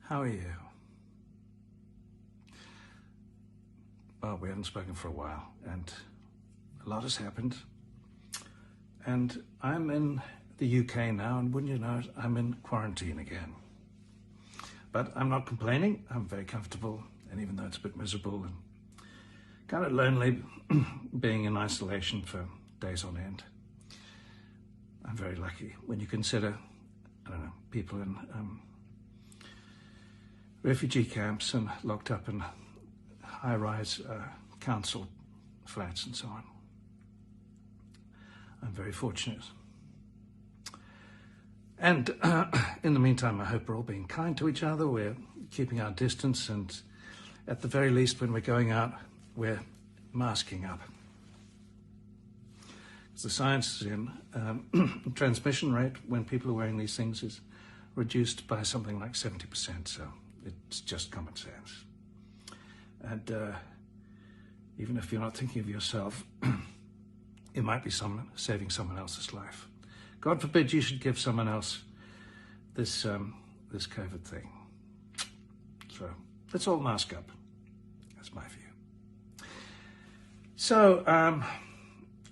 How are you? Well, we haven't spoken for a while, and a lot has happened. And I'm in the UK now, and wouldn't you know it, I'm in quarantine again. But I'm not complaining. I'm very comfortable, and even though it's a bit miserable and kind of lonely being in isolation for days on end, I'm very lucky when you consider, I don't know, people in refugee camps and locked up in high-rise council flats and so on. I'm very fortunate. And in the meantime, I hope we're all being kind to each other. We're keeping our distance, and at the very least, when we're going out, we're masking up. The science is in transmission rate when people are wearing these things is reduced by something like 70%, so it's just common sense. And even if you're not thinking of yourself, it might be saving someone else's life. God forbid you should give someone else this this COVID thing. So let's all mask up. That's my view. So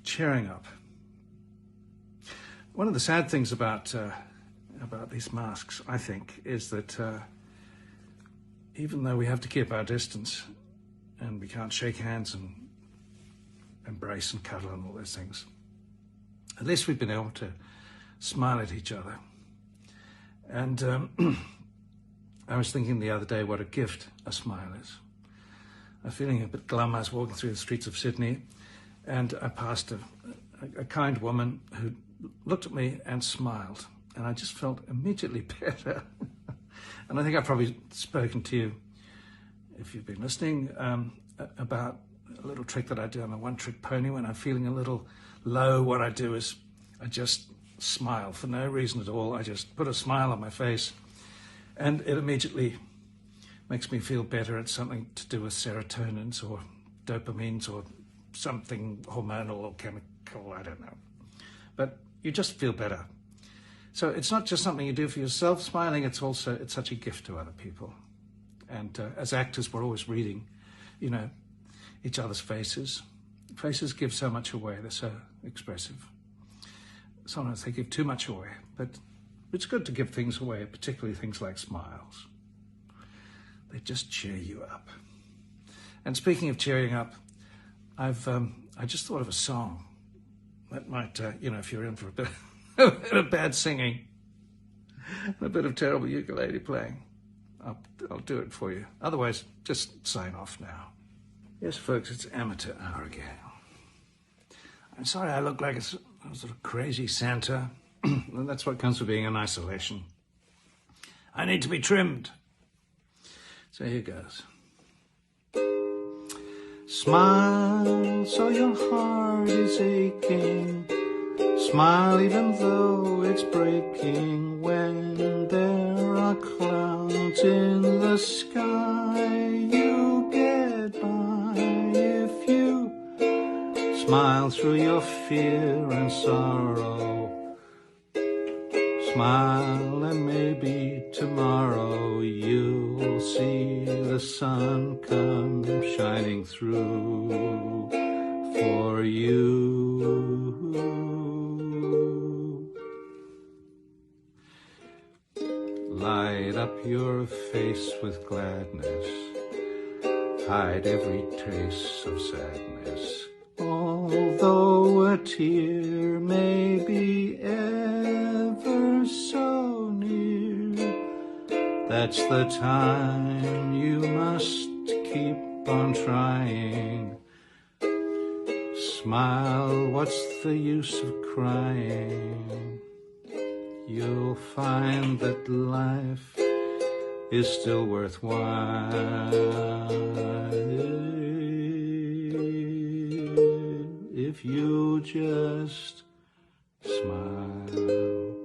cheering up. One of the sad things about these masks, I think, is that even though we have to keep our distance and we can't shake hands and embrace and cuddle and all those things, at least we've been able to smile at each other. And I was thinking the other day what a gift a smile is. I'm feeling a bit glum. I was walking through the streets of Sydney, and I passed a kind woman who looked at me and smiled, and I just felt immediately better. And I think I've probably spoken to you, if you've been listening, about a little trick that I do. I'm a one-trick pony. When I'm feeling a little low, what I do is I just smile for no reason at all. I just put a smile on my face, and it immediately makes me feel better. It's something to do with serotonins or dopamines or something hormonal or chemical, I don't know. But you just feel better. So it's not just something you do for yourself, smiling, it's such a gift to other people. And as actors, we're always reading, each other's faces. Faces give so much away, they're so expressive. Sometimes they give too much away, but it's good to give things away, particularly things like smiles. They just cheer you up. And speaking of cheering up, I just thought of a song that might, if you're in for a bit of bad singing and a bit of terrible ukulele playing, I'll do it for you. Otherwise, just sign off now. Yes, folks, it's amateur hour again. I'm sorry I look like a sort of crazy Santa. And that's what comes with being in isolation. I need to be trimmed. So here goes. Smile so your heart is aching. Smile even though it's breaking. When there are clouds in the sky, you get by if you smile through your fear and sorrow. Smile and maybe tomorrow you'll see the sun come shining through for you. Light up your face with gladness, hide every trace of sadness. Although a tear may be ever so near, that's the time you must keep on trying. Smile, what's the use of crying? You'll find that life is still worthwhile if you just smile.